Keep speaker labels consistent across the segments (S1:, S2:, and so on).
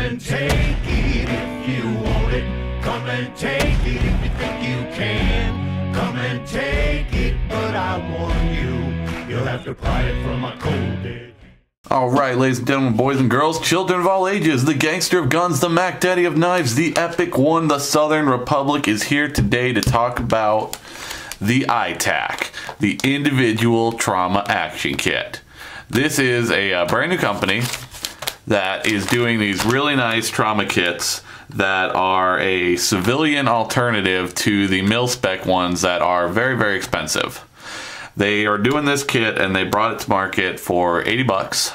S1: and take it if you want it. Come and take it if you think you can. Come and take it, but I warn you, you'll have to pry it from a cold dead.
S2: Alright, ladies and gentlemen, boys and girls, children of all ages, the gangster of guns, the Mac Daddy of knives, the epic one, the Southern Republic is here today to talk about the iTAK, the Individual Trauma Action Kit. This is a brand new company that is doing these really nice trauma kits that are a civilian alternative to the mil-spec ones that are very, very expensive. They are doing this kit and they brought it to market for 80 bucks,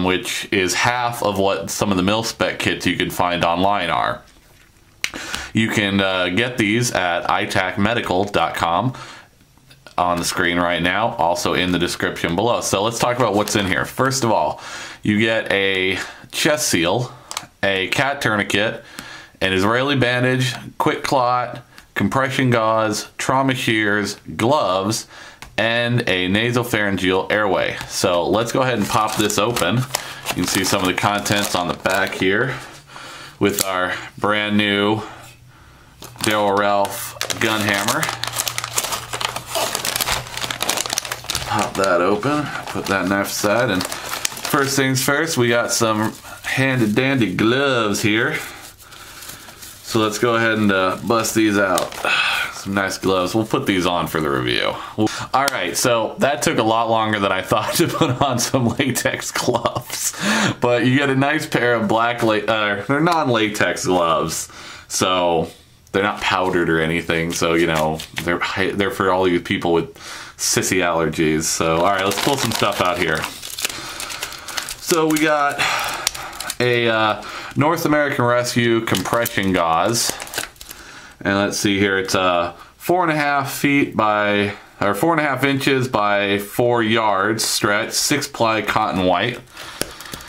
S2: which is half of what some of the mil-spec kits you can find online are. You can get these at itakmedical.com on the screen right now, also in the description below. So let's talk about what's in here. First of all, you get a chest seal, a cat tourniquet, an Israeli bandage, quick clot, compression gauze, trauma shears, gloves, and a nasopharyngeal airway. So let's go ahead and pop this open. You can see some of the contents on the back here with our brand new Daryl Ralph gun hammer. Pop that open, put that knife aside, and first things first, we got some handy dandy gloves here. So let's go ahead and bust these out. Some nice gloves. We'll put these on for the review. Alright, so that took a lot longer than I thought to put on some latex gloves. But you get a nice pair of black, they're non-latex gloves. So they're not powdered or anything. So, you know, they're for all you people with sissy allergies. So, alright, let's pull some stuff out here. So we got a North American Rescue compression gauze. And let's see here, it's 4.5 feet by, or 4.5 inches by 4 yards stretch, 6-ply cotton white.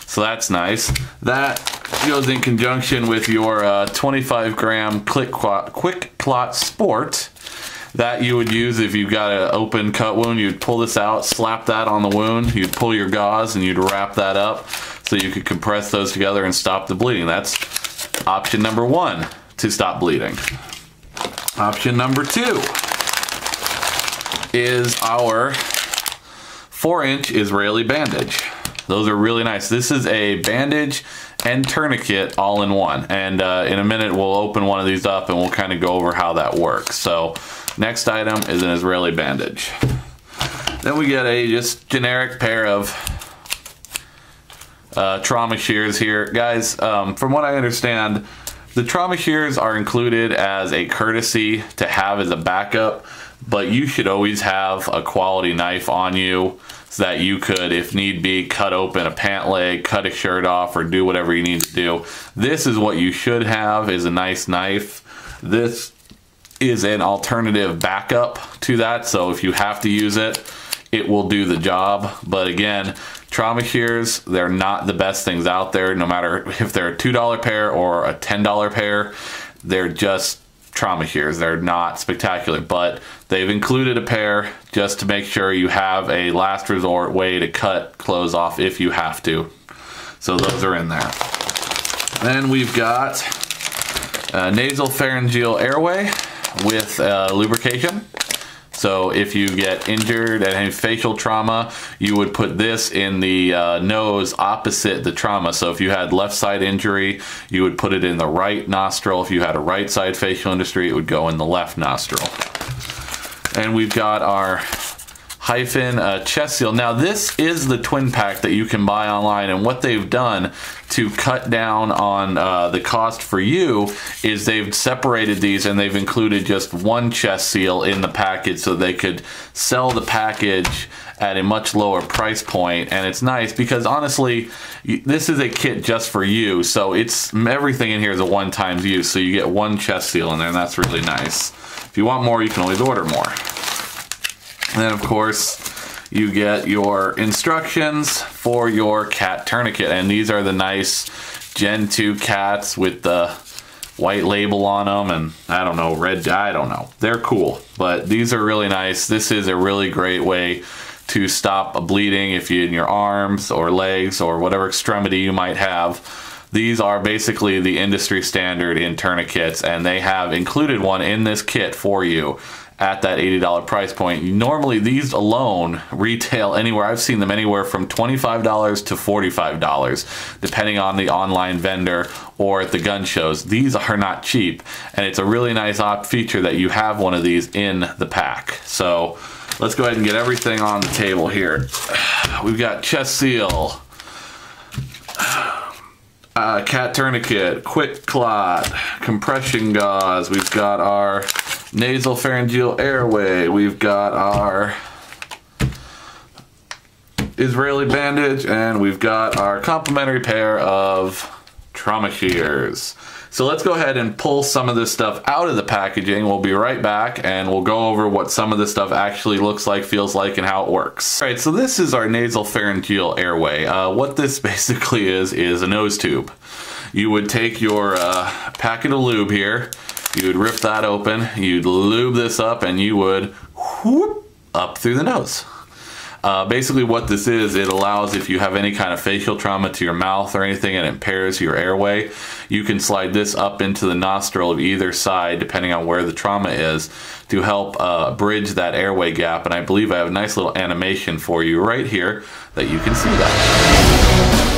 S2: So that's nice. That goes in conjunction with your 25-gram Quick Clot Sport that you would use if you've got an open cut wound. You'd pull this out, slap that on the wound, you'd pull your gauze and you'd wrap that up so you could compress those together and stop the bleeding. That's option number 1 to stop bleeding. Option number 2 is our 4-inch Israeli bandage. Those are really nice. This is a bandage and tourniquet all in one. And in a minute we'll open one of these up and we'll kind of go over how that works. So next item is an Israeli bandage. Then we get a just generic pair of trauma shears here. Guys, from what I understand, the trauma shears are included as a courtesy to have as a backup, but you should always have a quality knife on you so that you could, if need be, cut open a pant leg, cut a shirt off, or do whatever you need to do. This is what you should have, is a nice knife. This is an alternative backup to that, so if you have to use it, it will do the job. But again, trauma shears, they're not the best things out there, no matter if they're a $2 pair or a $10 pair. They're just trauma shears. They're not spectacular, but they've included a pair just to make sure you have a last resort way to cut clothes off if you have to. So those are in there. Then we've got a nasopharyngeal airway with lubrication. So if you get injured and have facial trauma, you would put this in the nose opposite the trauma. So if you had left side injury, you would put it in the right nostril. If you had a right side facial injury, it would go in the left nostril. And we've got our hyphen chest seal. Now this is the twin pack that you can buy online, and what they've done to cut down on the cost for you is they've separated these and they've included just one chest seal in the package so they could sell the package at a much lower price point. And it's nice because honestly, this is a kit just for you, so it's everything in here is a one-time use, so you get one chest seal in there, and that's really nice. If you want more, you can always order more. And then of course you get your instructions for your cat tourniquet, and these are the nice Gen 2 cats with the white label on them, and I don't know, red, I don't know. They're cool, but these are really nice. This is a really great way to stop a bleeding if you in your arms or legs or whatever extremity you might have. These are basically the industry standard in tourniquets, and they have included one in this kit for you at that $80 price point. Normally these alone retail anywhere, I've seen them anywhere from $25 to $45, depending on the online vendor or at the gun shows. These are not cheap, and it's a really nice feature that you have one of these in the pack. So let's go ahead and get everything on the table here. We've got chest seal, cat tourniquet, quick clot, compression gauze. We've got our nasal pharyngeal airway. We've got our Israeli bandage, and we've got our complimentary pair of trauma shears. So let's go ahead and pull some of this stuff out of the packaging. We'll be right back, and we'll go over what some of this stuff actually looks like, feels like, and how it works. All right, so this is our nasal pharyngeal airway. What this basically is a nose tube. You would take your packet of lube here, you would rip that open, you'd lube this up, and you would whoop up through the nose. Basically what this is, it allows, if you have any kind of facial trauma to your mouth or anything and it impairs your airway, you can slide this up into the nostril of either side, depending on where the trauma is, to help bridge that airway gap. And I believe I have a nice little animation for you right here that you can see that.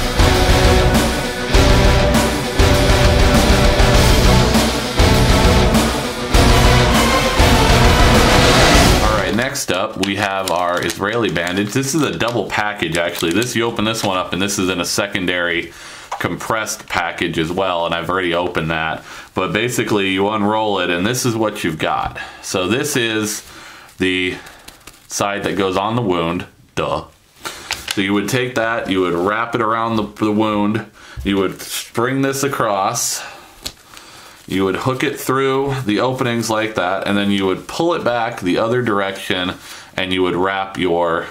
S2: Next up, we have our Israeli bandage. This is a double package, actually. You open this one up, and this is in a secondary compressed package as well, and I've already opened that. But basically, you unroll it, and this is what you've got. So this is the side that goes on the wound. Duh. So you would take that, you would wrap it around the wound, you would spring this across, you would hook it through the openings like that, and then you would pull it back the other direction, and you would wrap your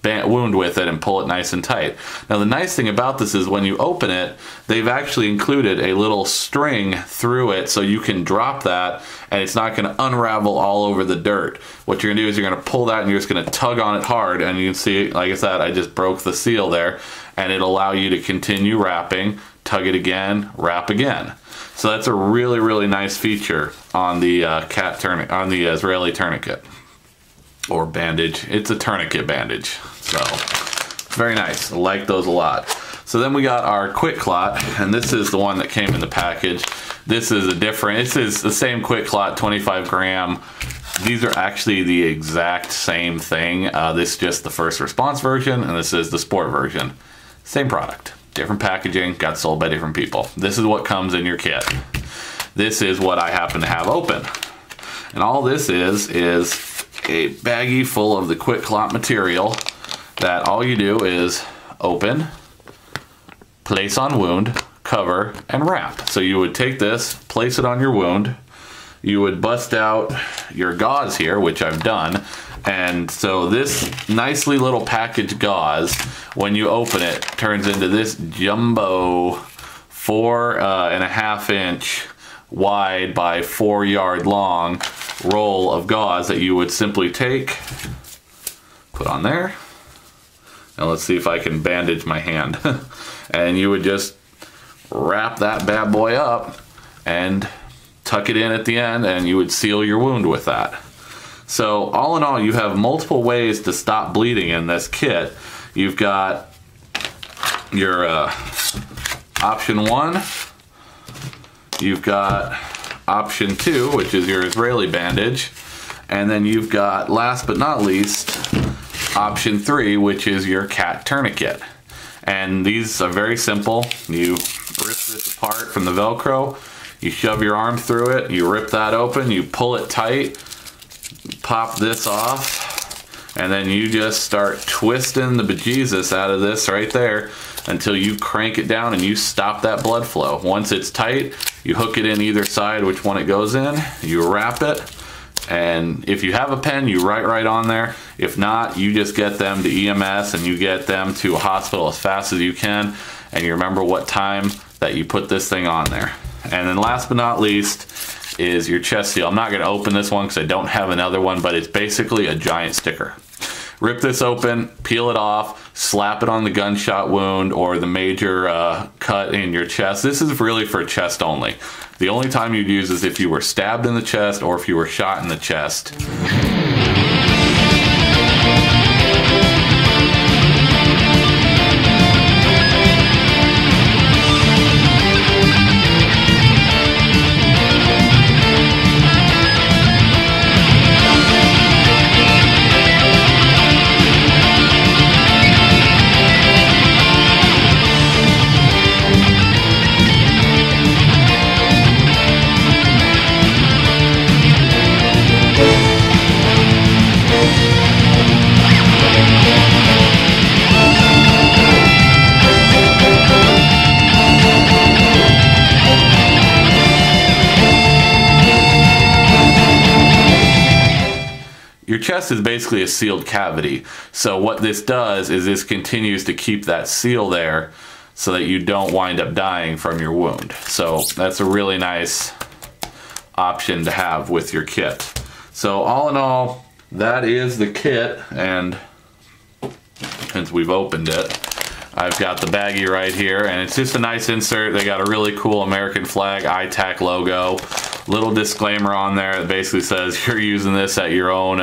S2: wound with it and pull it nice and tight. Now the nice thing about this is when you open it, they've actually included a little string through it so you can drop that and it's not going to unravel all over the dirt. What you're going to do is you're going to pull that and you're just going to tug on it hard, and you can see, like I said, I just broke the seal there, and it'll allow you to continue wrapping, tug it again, wrap again. So that's a really, really nice feature on the on the Israeli tourniquet or bandage. It's a tourniquet bandage, so it's very nice. I like those a lot. So then we got our quick clot, and this is the one that came in the package. This is this is the same quick clot, 25 gram. These are actually the exact same thing. This is just the first response version, and this is the sport version. Same product. Different packaging, got sold by different people. This is what comes in your kit. This is what I happen to have open. And all this is a baggie full of the quick clot material that all you do is open, place on wound, cover, and wrap. So you would take this, place it on your wound, you would bust out your gauze here, which I've done. And so this nicely little packaged gauze, when you open it, turns into this jumbo 4.5 inch wide by 4 yard long roll of gauze that you would simply take, put on there. Now let's see if I can bandage my hand. And you would just wrap that bad boy up and tuck it in at the end, and you would seal your wound with that. So all in all, you have multiple ways to stop bleeding in this kit. You've got your option 1, you've got option 2, which is your Israeli bandage, and then you've got, last but not least, option 3, which is your cat tourniquet. And these are very simple. You rip this apart from the Velcro, you shove your arm through it, you rip that open, you pull it tight, pop this off, and then you just start twisting the bejesus out of this right there until you crank it down and you stop that blood flow. Once it's tight, you hook it in either side, which one it goes in, you wrap it, and if you have a pen, you write right on there. If not, you just get them to EMS and you get them to a hospital as fast as you can, and you remember what time that you put this thing on there. And then last but not least is your chest seal. I'm not going to open this one because I don't have another one, but it's basically a giant sticker. Rip this open, peel it off, slap it on the gunshot wound or the major cut in your chest. This is really for chest only. The only time you'd use is if you were stabbed in the chest or if you were shot in the chest. Your chest is basically a sealed cavity. So what this does is this continues to keep that seal there so that you don't wind up dying from your wound. So that's a really nice option to have with your kit. So all in all, that is the kit, and since we've opened it, I've got the baggie right here, and it's just a nice insert. They got a really cool American flag iTAK logo. Little disclaimer on there that basically says you're using this at your own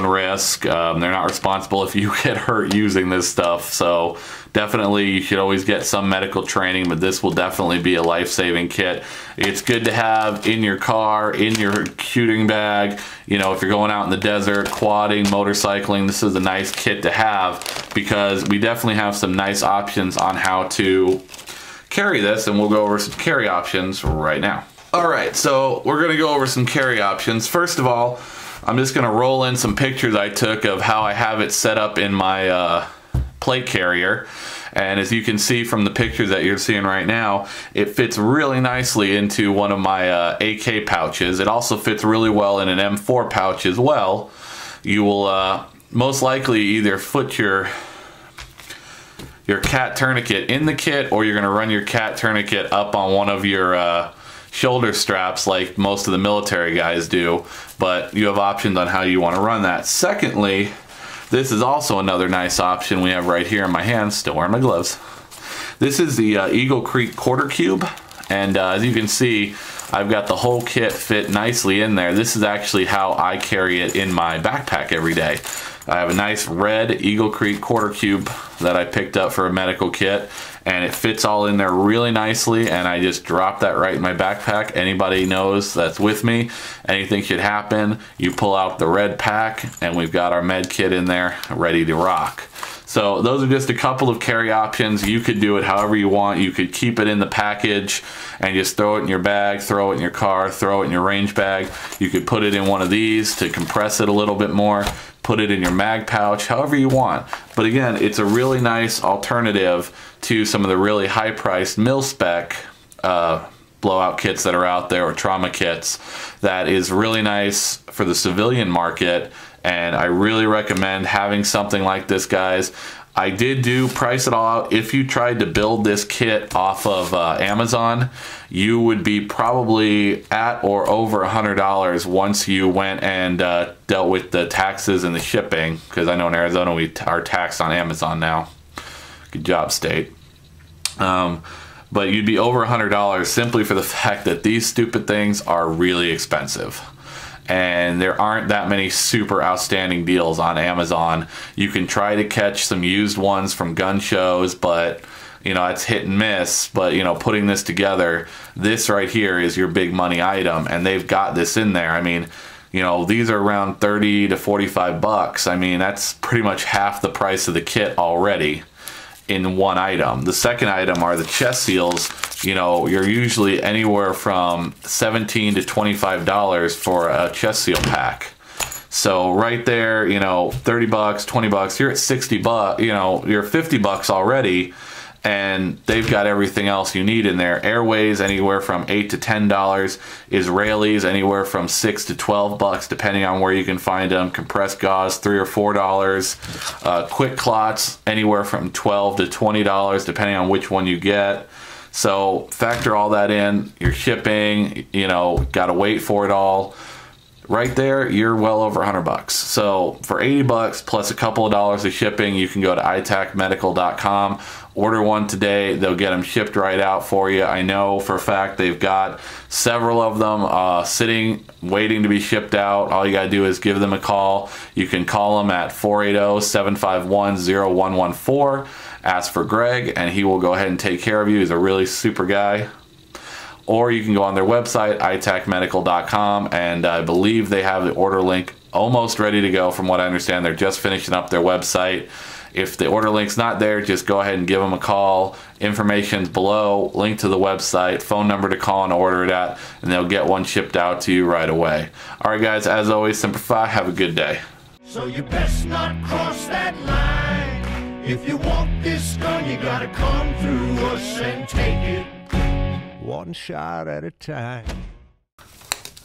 S2: risk. They're not responsible if you get hurt using this stuff. So definitely you should always get some medical training, but this will definitely be a life-saving kit. It's good to have in your car, in your shooting bag. You know, if you're going out in the desert, quadding, motorcycling, this is a nice kit to have because we definitely have some nice options on how to carry this, and we'll go over some carry options right now. Alright, so we're going to go over some carry options. First of all, I'm just going to roll in some pictures I took of how I have it set up in my plate carrier. And as you can see from the pictures that you're seeing right now, it fits really nicely into one of my AK pouches. It also fits really well in an M4 pouch as well. You will most likely either put your cat tourniquet in the kit, or you're going to run your cat tourniquet up on one of your shoulder straps like most of the military guys do, but you have options on how you want to run that. Secondly, this is also another nice option we have right here in my hands, still wearing my gloves. This is the Eagle Creek quarter cube, and as you can see, I've got the whole kit fit nicely in there. This is actually how I carry it in my backpack every day. I have a nice red Eagle Creek quarter cube that I picked up for a medical kit, and it fits all in there really nicely, and I just drop that right in my backpack. Anybody knows that's with me, anything should happen, you pull out the red pack, and we've got our med kit in there ready to rock. So those are just a couple of carry options. You could do it however you want. You could keep it in the package and just throw it in your bag, throw it in your car, throw it in your range bag. You could put it in one of these to compress it a little bit more, put it in your mag pouch, however you want. But again, it's a really nice alternative to some of the really high-priced mil-spec blowout kits that are out there, or trauma kits, that is really nice for the civilian market, and I really recommend having something like this, guys. I did price it all out. If you tried to build this kit off of Amazon, you would be probably at or over $100 once you went and dealt with the taxes and the shipping, because I know in Arizona we are taxed on Amazon now. Good job, state. But you'd be over $100 simply for the fact that these stupid things are really expensive. And there aren't that many super outstanding deals on Amazon. You can try to catch some used ones from gun shows, but you know, it's hit and miss. But you know, putting this together, this right here is your big money item, and they've got this in there. I mean, you know, these are around 30 to 45 bucks. I mean, that's pretty much half the price of the kit already in one item. The second item are the chest seals. You know, you're usually anywhere from $17 to $25 for a chest seal pack. So right there, you know, 30 bucks, 20 bucks, you're at 60 bucks, you know, you're 50 bucks already, and they've got everything else you need in there. Airways anywhere from $8 to $10. Israelis anywhere from $6 to 12 bucks, depending on where you can find them. Compressed gauze, $3 or $4. Quick clots anywhere from $12 to $20, depending on which one you get. So factor all that in. Your shipping, you know, gotta wait for it all. right there, you're well over $100. So for $80 plus a couple of dollars of shipping, you can go to itakmedical.com, order one today. They'll get them shipped right out for you. I know for a fact they've got several of them sitting, waiting to be shipped out. All you gotta do is give them a call. You can call them at 480-751-0114. Ask for Greg, and he will go ahead and take care of you. He's a really super guy. Or you can go on their website, itakmedical.com, and I believe they have the order link almost ready to go. From what I understand, they're just finishing up their website. If the order link's not there, just go ahead and give them a call. Information's below, link to the website, phone number to call and order it at, and they'll get one shipped out to you right away. All right, guys, as always, simplify. Have a good day.
S1: So you best not cross that line. If you want this gun, you gotta come through us and take it one shot at a time.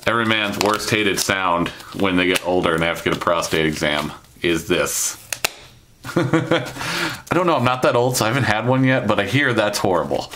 S2: Every man's worst hated sound when they get older and they have to get a prostate exam is this. I don't know, I'm not that old, so I haven't had one yet, but I hear that's horrible.